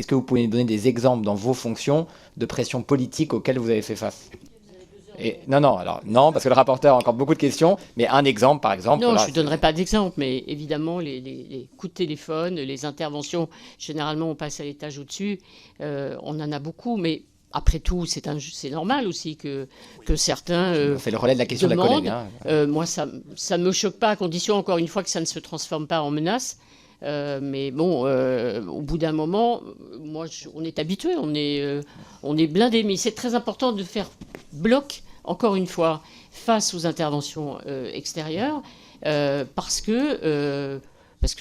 Est-ce que vous pouvez nous donner des exemples dans vos fonctions de pression politique auxquelles vous avez fait face? Non, alors non, parce que le rapporteur a encore beaucoup de questions, mais un exemple, par exemple. Non, Là, je ne donnerai pas d'exemple, mais évidemment, les coups de téléphone, les interventions, généralement, on passe à l'étage au-dessus. On en a beaucoup, mais après tout, c'est normal aussi que certains on fait le relais de la question demandent. de la collègue. Moi, ça ne me choque pas, à condition, encore une fois, que ça ne se transforme pas en menace. Mais bon, au bout d'un moment, on est habitué, on est blindé. Mais c'est très important de faire bloc, encore une fois, face aux interventions extérieures, parce que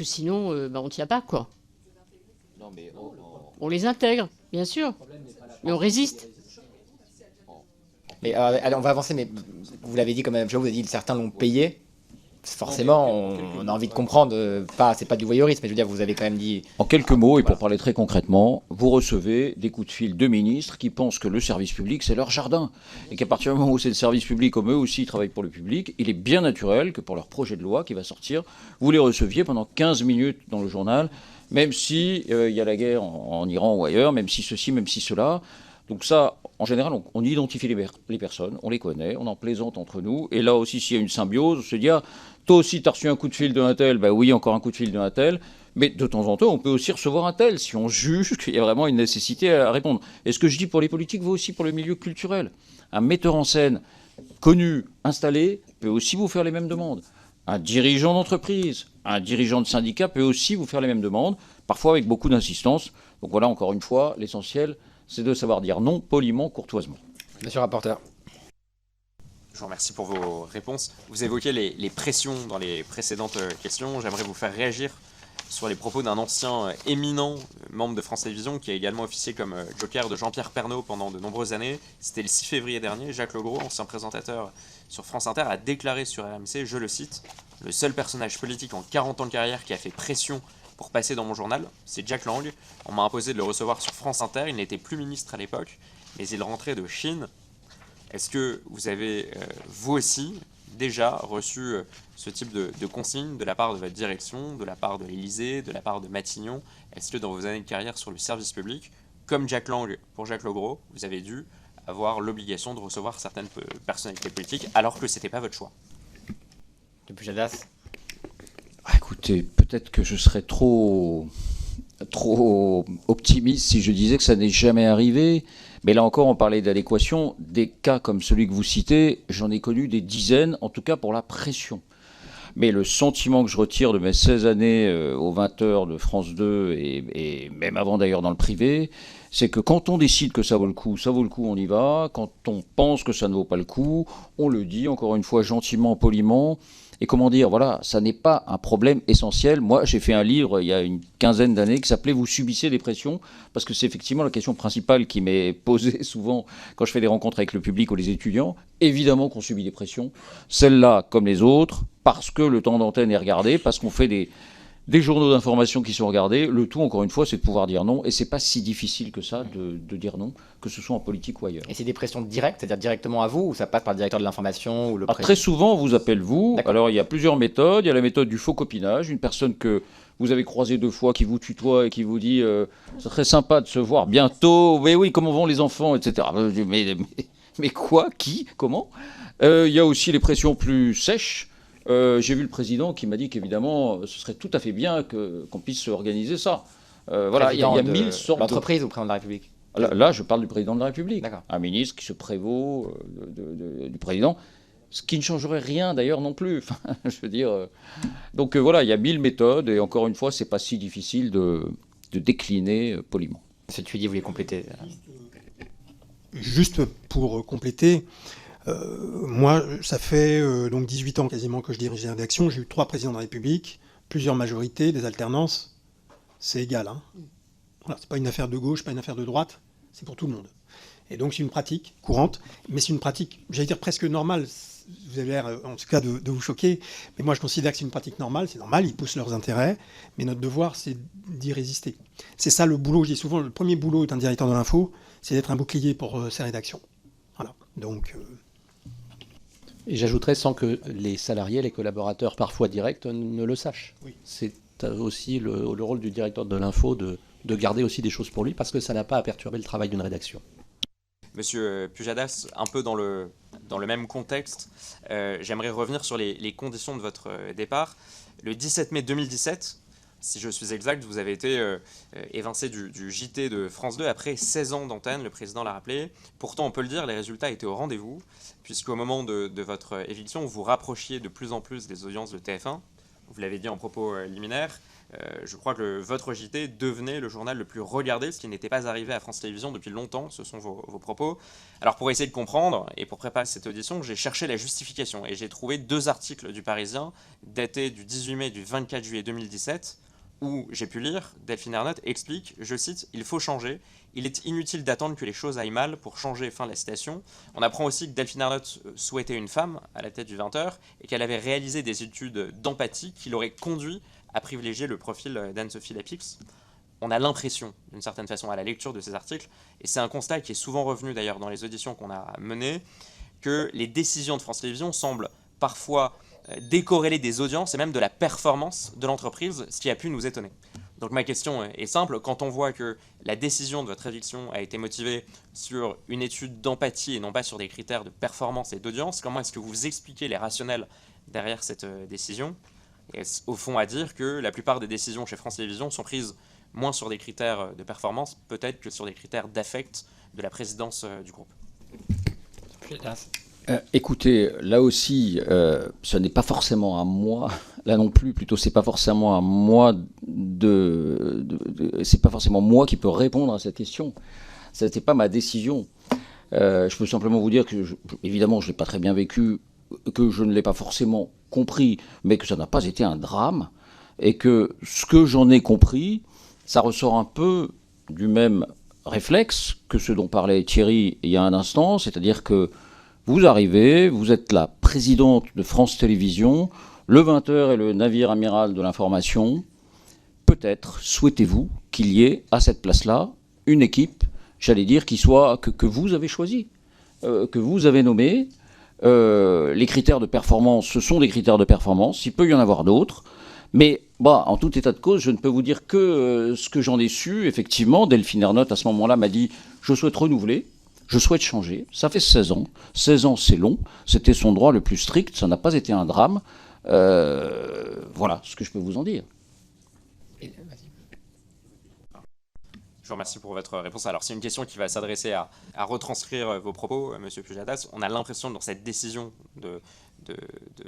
sinon, on ne tient pas, quoi. Non, mais on les intègre, bien sûr, mais on résiste. Mais allez, on va avancer, mais vous l'avez dit quand même, vous avez dit que certains l'ont payé. Forcément, on a envie de comprendre, c'est pas du voyeurisme, mais je veux dire, vous avez quand même dit... En quelques mots, et pour parler très concrètement, vous recevez des coups de fil de ministres qui pensent que le service public, c'est leur jardin. Et qu'à partir du moment où c'est le service public, comme eux aussi travaillent pour le public, il est bien naturel que pour leur projet de loi qui va sortir, vous les receviez pendant 15 minutes dans le journal, même si il y a la guerre en Iran ou ailleurs, même si ceci, même si cela. Donc ça, en général, on identifie les personnes, on les connaît, on en plaisante entre nous. Et là aussi, s'il y a une symbiose, on se dit, ah, toi aussi, tu as reçu un coup de fil d'un tel, ben oui, encore un coup de fil d'un tel. Mais de temps en temps, on peut aussi recevoir un tel, si on juge qu'il y a vraiment une nécessité à répondre. Et ce que je dis pour les politiques vaut aussi pour le milieu culturel. Un metteur en scène connu, installé, peut aussi vous faire les mêmes demandes. Un dirigeant d'entreprise, un dirigeant de syndicat peut aussi vous faire les mêmes demandes, parfois avec beaucoup d'insistance. Donc voilà, encore une fois, l'essentiel, c'est de savoir dire non poliment, courtoisement. Monsieur le rapporteur. Je vous remercie pour vos réponses. Vous évoquez les pressions dans les précédentes questions. J'aimerais vous faire réagir sur les propos d'un ancien éminent membre de France Télévisions qui a également officié comme joker de Jean-Pierre Pernaut pendant de nombreuses années. C'était le 6 février dernier. Jacques Legros, ancien présentateur sur France Inter, a déclaré sur RMC, je le cite, « Le seul personnage politique en 40 ans de carrière qui a fait pression pour passer dans mon journal, c'est Jack Lang. On m'a imposé de le recevoir sur France Inter. Il n'était plus ministre à l'époque, mais il rentrait de Chine. » Est-ce que vous avez, vous aussi, déjà reçu ce type de consignes de la part de votre direction, de la part de l'Élysée, de la part de Matignon? Est-ce que dans vos années de carrière sur le service public, comme Jack Lang pour Jacques Legros, vous avez dû avoir l'obligation de recevoir certaines personnalités politiques alors que ce n'était pas votre choix? Depuis Jadas. Écoutez, peut-être que je serais trop optimiste si je disais que ça n'est jamais arrivé. Mais là encore, on parlait d'adéquation. Des cas comme celui que vous citez, j'en ai connu des dizaines, en tout cas pour la pression. Mais le sentiment que je retire de mes 16 années aux 20 heures de France 2, et même avant d'ailleurs dans le privé, c'est que quand on décide que ça vaut le coup, on y va. Quand on pense que ça ne vaut pas le coup, on le dit, encore une fois, gentiment, poliment. Et comment dire, voilà, ça n'est pas un problème essentiel. Moi, j'ai fait un livre il y a une quinzaine d'années qui s'appelait « Vous subissez des pressions », parce que c'est effectivement la question principale qui m'est posée souvent quand je fais des rencontres avec le public ou les étudiants. Évidemment qu'on subit des pressions, celles-là comme les autres, parce que le temps d'antenne est regardé, parce qu'on fait des journaux d'information qui sont regardés. Le tout, encore une fois, c'est de pouvoir dire non. Et c'est pas si difficile que ça de dire non, que ce soit en politique ou ailleurs. Et c'est des pressions directes, c'est-à-dire directement à vous, ou ça passe par le directeur de l'information ou le président? Très souvent, on vous appelle vous. Alors, il y a plusieurs méthodes. Il y a la méthode du faux copinage. Une personne que vous avez croisée 2 fois, qui vous tutoie et qui vous dit ça serait sympa de se voir bientôt. Mais oui, comment vont les enfants, etc. Mais quoi? Qui? Comment? Il y a aussi les pressions plus sèches. J'ai vu le président qui m'a dit qu'évidemment, ce serait tout à fait bien qu'on puisse organiser ça. Voilà, il y a 1000 sortes d'entreprises ou président de la République? Là, je parle du président de la République. D'accord. Un ministre qui se prévaut du président, ce qui ne changerait rien d'ailleurs non plus. Enfin, je veux dire. Donc voilà, il y a 1000 méthodes et encore une fois, c'est pas si difficile de décliner poliment. Monsieur Thuillier, vous voulez compléter? Juste pour compléter. Moi, ça fait donc 18 ans quasiment que je dirige la rédaction. J'ai eu 3 présidents de la République, plusieurs majorités, des alternances. C'est égal. Hein. Voilà, c'est pas une affaire de gauche, pas une affaire de droite. C'est pour tout le monde. Et donc c'est une pratique courante, mais c'est une pratique, j'allais dire presque normale. Vous avez l'air, en tout cas, de vous choquer. Mais moi, je considère que c'est une pratique normale. C'est normal, ils poussent leurs intérêts. Mais notre devoir, c'est d'y résister. C'est ça le boulot. Je dis souvent, le premier boulot d'un directeur de l'info, c'est d'être un bouclier pour ses rédactions. Voilà. Donc... Et j'ajouterais sans que les salariés, les collaborateurs parfois directs ne le sachent. Oui. C'est aussi le rôle du directeur de l'info de de garder aussi des choses pour lui parce que ça n'a pas à perturber le travail d'une rédaction. Monsieur Pujadas, un peu dans le même contexte, j'aimerais revenir sur les conditions de votre départ. Le 17 mai 2017, si je suis exact, vous avez été évincé du JT de France 2 après 16 ans d'antenne, le président l'a rappelé. Pourtant, on peut le dire, les résultats étaient au rendez-vous, puisqu'au moment de votre éviction, vous rapprochiez de plus en plus des audiences de TF1. Vous l'avez dit en propos liminaires. Je crois que votre JT devenait le journal le plus regardé, ce qui n'était pas arrivé à France Télévisions depuis longtemps, ce sont vos propos. Alors pour essayer de comprendre, et pour préparer cette audition, j'ai cherché la justification, et j'ai trouvé 2 articles du Parisien, datés du 18 mai et du 24 juillet 2017, où j'ai pu lire, Delphine Ernotte explique, je cite, « Il faut changer, il est inutile d'attendre que les choses aillent mal pour changer », fin de la citation. On apprend aussi que Delphine Ernotte souhaitait une femme à la tête du 20h, et qu'elle avait réalisé des études d'empathie qui l'auraient conduit à privilégier le profil d'Anne-Sophie Lapix. On a l'impression, d'une certaine façon, à la lecture de ces articles, et c'est un constat qui est souvent revenu d'ailleurs dans les auditions qu'on a menées, que les décisions de France Télévisions semblent parfois décorrélées des audiences et même de la performance de l'entreprise, ce qui a pu nous étonner. Donc ma question est simple, quand on voit que la décision de votre éviction a été motivée sur une étude d'empathie et non pas sur des critères de performance et d'audience, comment est-ce que vous expliquez les rationnels derrière cette décision ? Et au fond à dire que la plupart des décisions chez France Télévisions sont prises moins sur des critères de performance, peut-être que sur des critères d'affect de la présidence du groupe. Écoutez, là aussi, ce n'est pas forcément à moi, là non plus, plutôt, c'est pas forcément à moi c'est pas forcément moi qui peux répondre à cette question. Ce n'était pas ma décision. Je peux simplement vous dire que, évidemment, je ne l'ai pas très bien vécu, que je ne l'ai pas forcément compris, mais que ça n'a pas été un drame, et que ce que j'en ai compris, ça ressort un peu du même réflexe que ce dont parlait Thierry il y a un instant, c'est-à-dire que vous arrivez, vous êtes la présidente de France Télévisions, le 20h est le navire amiral de l'information, peut-être souhaitez-vous qu'il y ait à cette place-là une équipe, j'allais dire, qui soit que vous avez choisie, que vous avez nommée. Les critères de performance, ce sont des critères de performance, il peut y en avoir d'autres, mais en tout état de cause, je ne peux vous dire que ce que j'en ai su. Effectivement, Delphine Ernotte, à ce moment-là, m'a dit « Je souhaite renouveler, je souhaite changer ». Ça fait 16 ans. 16 ans, c'est long. C'était son droit le plus strict. Ça n'a pas été un drame. Voilà ce que je peux vous en dire. Je vous remercie pour votre réponse. Alors, c'est une question qui va s'adresser à retranscrire vos propos, Monsieur Pujadas. On a l'impression, dans cette décision de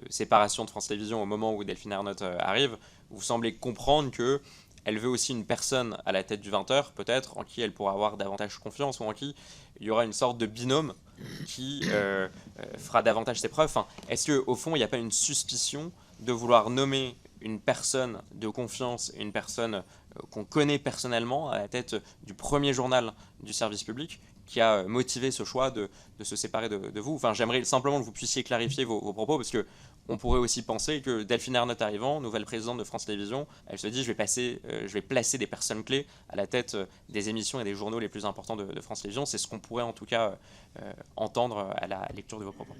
séparation de France Télévisions au moment où Delphine Ernotte arrive, vous semblez comprendre qu'elle veut aussi une personne à la tête du 20h, peut-être, en qui elle pourra avoir davantage confiance, ou en qui il y aura une sorte de binôme qui fera davantage ses preuves. Enfin, est-ce qu'au fond, il n'y a pas une suspicion de vouloir nommer une personne de confiance, une personne qu'on connaît personnellement à la tête du premier journal du service public, qui a motivé ce choix de se séparer de vous? Enfin, j'aimerais simplement que vous puissiez clarifier vos propos, parce qu'on pourrait aussi penser que Delphine Ernotte arrivant, nouvelle présidente de France Télévisions, elle se dit je vais placer des personnes clés à la tête des émissions et des journaux les plus importants de France Télévisions. C'est ce qu'on pourrait en tout cas entendre à la lecture de vos propos.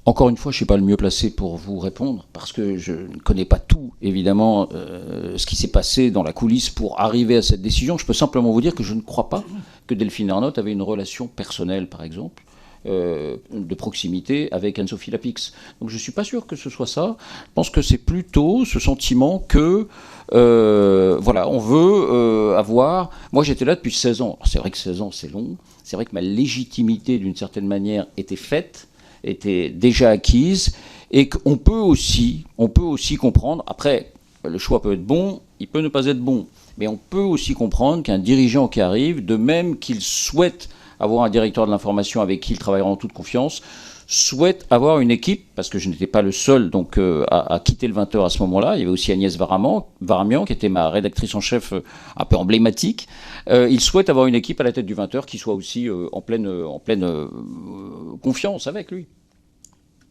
Encore une fois, je ne suis pas le mieux placé pour vous répondre, parce que je ne connais pas tout, évidemment, ce qui s'est passé dans la coulisse pour arriver à cette décision. Je peux simplement vous dire que je ne crois pas que Delphine Ernotte avait une relation personnelle, par exemple, de proximité avec Anne-Sophie Lapix. Donc je ne suis pas sûr que ce soit ça. Je pense que c'est plutôt ce sentiment que, voilà, on veut avoir... Moi, j'étais là depuis 16 ans. Alors, c'est vrai que 16 ans, c'est long. C'est vrai que ma légitimité, d'une certaine manière, était faite, était déjà acquise, et qu'on peut aussi comprendre, après, le choix peut être bon, il peut ne pas être bon, mais on peut aussi comprendre qu'un dirigeant qui arrive, de même qu'il souhaite avoir un directeur de l'information avec qui il travaillera en toute confiance, souhaite avoir une équipe, parce que je n'étais pas le seul donc à quitter le 20h à ce moment-là, il y avait aussi Agnès Varamian qui était ma rédactrice en chef un peu emblématique. Il souhaite avoir une équipe à la tête du 20h qui soit aussi en pleine confiance avec lui.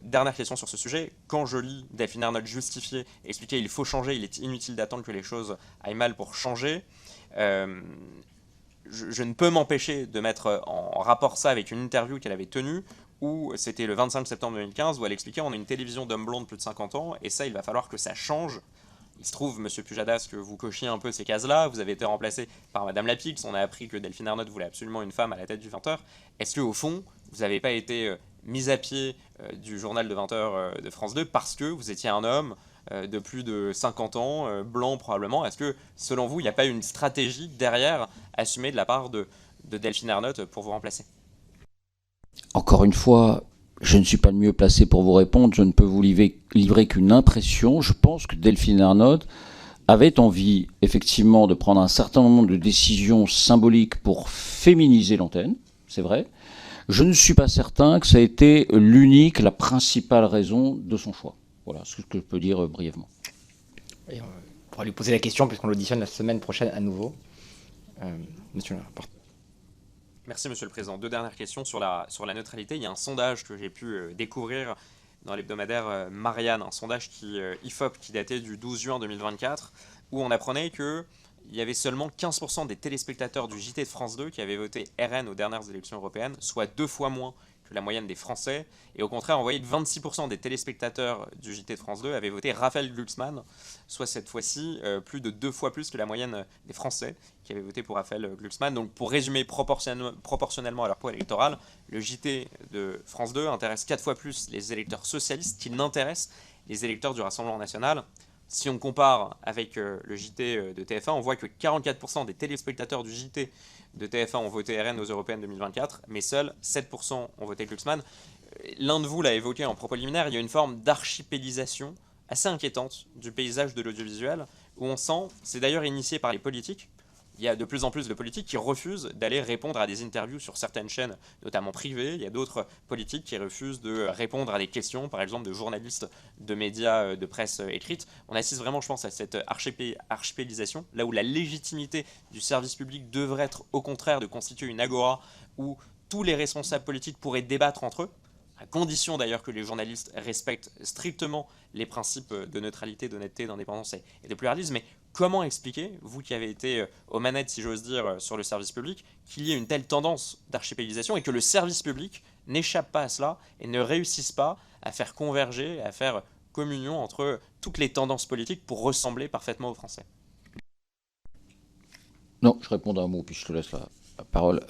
Dernière question sur ce sujet. Quand je lis Delphine Ernotte justifier, expliquer il faut changer, il est inutile d'attendre que les choses aillent mal pour changer, je ne peux m'empêcher de mettre en rapport ça avec une interview qu'elle avait tenue, où c'était le 25 septembre 2015, où elle expliquait on a une télévision d'hommes blonds de plus de 50 ans, et ça, il va falloir que ça change Il se trouve, Monsieur Pujadas, que vous cochiez un peu ces cases-là, vous avez été remplacé par Madame Lapix, on a appris que Delphine Ernotte voulait absolument une femme à la tête du 20h. Est-ce qu'au fond, vous n'avez pas été mis à pied du journal de 20h de France 2 parce que vous étiez un homme de plus de 50 ans, blanc probablement? Est-ce que, selon vous, il n'y a pas une stratégie derrière assumée de la part de Delphine Ernotte pour vous remplacer? Encore une fois, je ne suis pas le mieux placé pour vous répondre, je ne peux vous livrer qu'une impression. Je pense que Delphine Ernotte avait envie, effectivement, de prendre un certain nombre de décisions symboliques pour féminiser l'antenne, c'est vrai. Je ne suis pas certain que ça a été l'unique, la principale raison de son choix. Voilà ce que je peux dire brièvement. Et on pourra lui poser la question puisqu'on l'auditionne la semaine prochaine à nouveau. Monsieur le rapporteur. Merci Monsieur le Président. Deux dernières questions sur la neutralité. Il y a un sondage que j'ai pu découvrir dans l'hebdomadaire Marianne, un sondage IFOP qui datait du 12 juin 2024, où on apprenait qu'il y avait seulement 15% des téléspectateurs du JT de France 2 qui avaient voté RN aux dernières élections européennes, soit 2 fois moins que la moyenne des Français. Et au contraire, on voyait que 26% des téléspectateurs du JT de France 2 avaient voté Raphaël Glucksmann, soit cette fois-ci plus de 2 fois plus que la moyenne des Français qui avaient voté pour Raphaël Glucksmann. Donc pour résumer proportionnellement à leur poids électoral, le JT de France 2 intéresse 4 fois plus les électeurs socialistes qu'il n'intéresse les électeurs du Rassemblement national. Si on compare avec le JT de TF1, on voit que 44% des téléspectateurs du JT de TF1 ont voté RN aux européennes 2024, mais seuls 7% ont voté Glucksmann. L'un de vous l'a évoqué en propos liminaire, il y a une forme d'archipélisation assez inquiétante du paysage de l'audiovisuel, où on sent, c'est d'ailleurs initié par les politiques, il y a de plus en plus de politiques qui refusent d'aller répondre à des interviews sur certaines chaînes, notamment privées. Il y a d'autres politiques qui refusent de répondre à des questions, par exemple de journalistes de médias de presse écrite. On assiste vraiment, je pense, à cette archipélisation, là où la légitimité du service public devrait être, au contraire, de constituer une agora où tous les responsables politiques pourraient débattre entre eux, à condition d'ailleurs que les journalistes respectent strictement les principes de neutralité, d'honnêteté, d'indépendance et de pluralisme. Mais comment expliquer, vous qui avez été aux manettes, si j'ose dire, sur le service public, qu'il y ait une telle tendance d'archipélisation et que le service public n'échappe pas à cela et ne réussisse pas à faire converger, à faire communion entre toutes les tendances politiques pour ressembler parfaitement aux Français? Non, je réponds d'un mot, puis je te laisse la parole.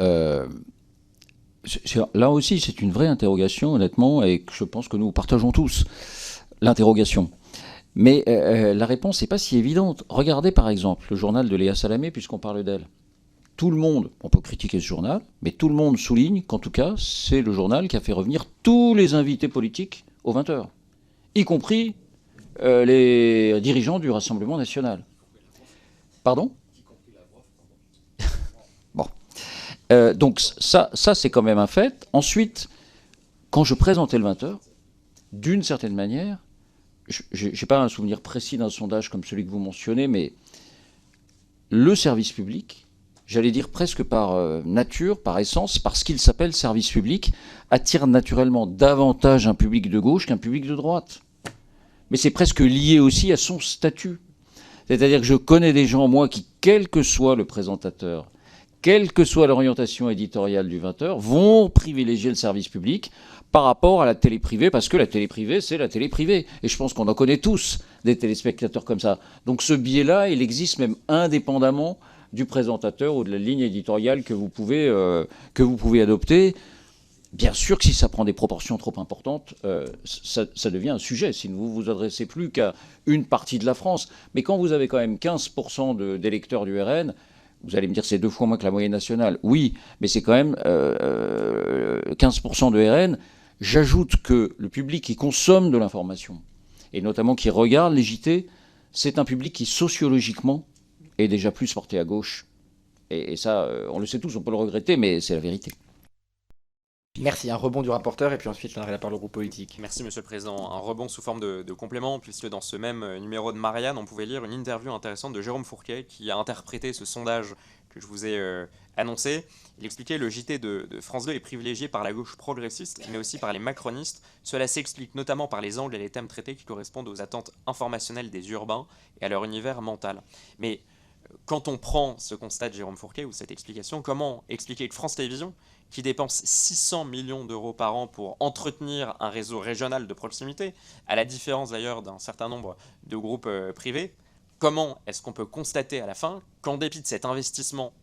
Là aussi, c'est une vraie interrogation, honnêtement, et je pense que nous partageons tous l'interrogation. Mais la réponse n'est pas si évidente. Regardez par exemple le journal de Léa Salamé, puisqu'on parle d'elle. Tout le monde, on peut critiquer ce journal, mais tout le monde souligne qu'en tout cas, c'est le journal qui a fait revenir tous les invités politiques aux 20h, y compris les dirigeants du Rassemblement national. Pardon ? Bon. Donc ça c'est quand même un fait. Ensuite, quand je présentais le 20h, d'une certaine manière, je n'ai pas un souvenir précis d'un sondage comme celui que vous mentionnez, mais le service public, j'allais dire presque par nature, par essence, parce qu'il s'appelle service public, attire naturellement davantage un public de gauche qu'un public de droite. Mais c'est presque lié aussi à son statut. C'est-à-dire que je connais des gens, moi, qui, quel que soit le présentateur, quelle que soit l'orientation éditoriale du 20h, vont privilégier le service public par rapport à la télé privée, parce que la télé privée, c'est la télé privée. Et je pense qu'on en connaît tous des téléspectateurs comme ça. Donc ce biais-là, il existe même indépendamment du présentateur ou de la ligne éditoriale que vous pouvez adopter. Bien sûr que si ça prend des proportions trop importantes, ça devient un sujet, si vous ne vous adressez plus qu'à une partie de la France. Mais quand vous avez quand même 15% d'électeurs du RN, vous allez me dire c'est 2 fois moins que la moyenne nationale. Oui, mais c'est quand même 15% de RN. J'ajoute que le public qui consomme de l'information, et notamment qui regarde les JT, c'est un public qui sociologiquement est déjà plus porté à gauche. Et ça, on le sait tous, on peut le regretter, mais c'est la vérité. Merci, un rebond du rapporteur, et puis ensuite je donnerai la parole au groupe politique. Merci Monsieur le Président. Un rebond sous forme de complément, puisque dans ce même numéro de Marianne, on pouvait lire une interview intéressante de Jérôme Fourquet, qui a interprété ce sondage que je vous ai annoncé. Il expliquait le JT de France 2 est privilégié par la gauche progressiste, mais aussi par les macronistes. Cela s'explique notamment par les angles et les thèmes traités qui correspondent aux attentes informationnelles des urbains et à leur univers mental. Mais quand on prend ce constat de Jérôme Fourquet, ou cette explication, comment expliquer que France Télévisions, qui dépense 600 millions d'euros par an pour entretenir un réseau régional de proximité, à la différence d'ailleurs d'un certain nombre de groupes privés, comment est-ce qu'on peut constater à la fin qu'en dépit de cet investissement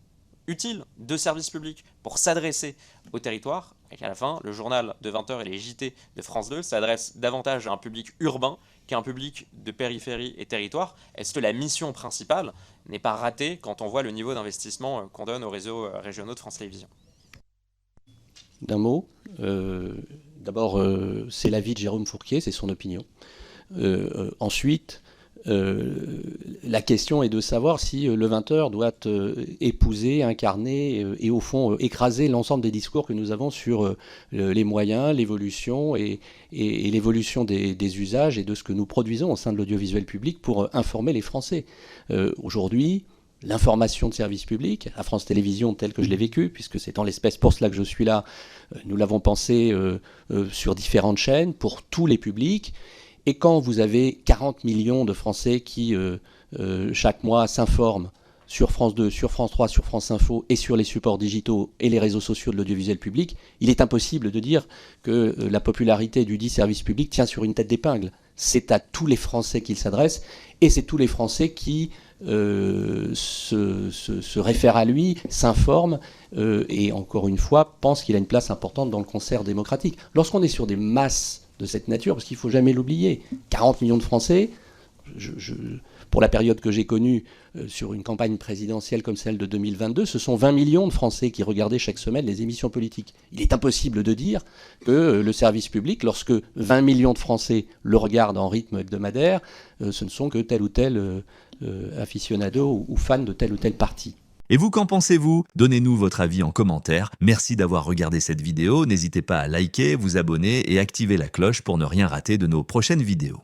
utile de services publics pour s'adresser au territoire, et qu'à la fin, le journal de 20h et les JT de France 2 s'adressent davantage à un public urbain qu'à un public de périphérie et territoire? Est-ce que la mission principale n'est pas ratée quand on voit le niveau d'investissement qu'on donne aux réseaux régionaux de France Télévisions? D'un mot, d'abord, c'est l'avis de Jérôme Fourquier, c'est son opinion. Ensuite, la question est de savoir si le 20h doit épouser, incarner et au fond écraser l'ensemble des discours que nous avons sur les moyens, l'évolution et l'évolution des usages et de ce que nous produisons au sein de l'audiovisuel public pour informer les Français. Aujourd'hui, l'information de service public, à France Télévisions telle que je l'ai vécue, puisque c'est en l'espèce pour cela que je suis là, nous l'avons pensé sur différentes chaînes, pour tous les publics. Et quand vous avez 40 millions de Français qui, chaque mois, s'informent sur France 2, sur France 3, sur France Info et sur les supports digitaux et les réseaux sociaux de l'audiovisuel public, il est impossible de dire que la popularité du dit service public tient sur une tête d'épingle. C'est à tous les Français qu'il s'adresse et c'est tous les Français qui se réfèrent à lui, s'informent et, encore une fois, pensent qu'il a une place importante dans le concert démocratique. Lorsqu'on est sur des masses de cette nature, parce qu'il ne faut jamais l'oublier. 40 millions de Français, pour la période que j'ai connue sur une campagne présidentielle comme celle de 2022, ce sont 20 millions de Français qui regardaient chaque semaine les émissions politiques. Il est impossible de dire que le service public, lorsque 20 millions de Français le regardent en rythme hebdomadaire, ce ne sont que tel ou tel aficionado ou fan de tel ou tel parti. Et vous, qu'en pensez-vous? Donnez-nous votre avis en commentaire. Merci d'avoir regardé cette vidéo. N'hésitez pas à liker, vous abonner et activer la cloche pour ne rien rater de nos prochaines vidéos.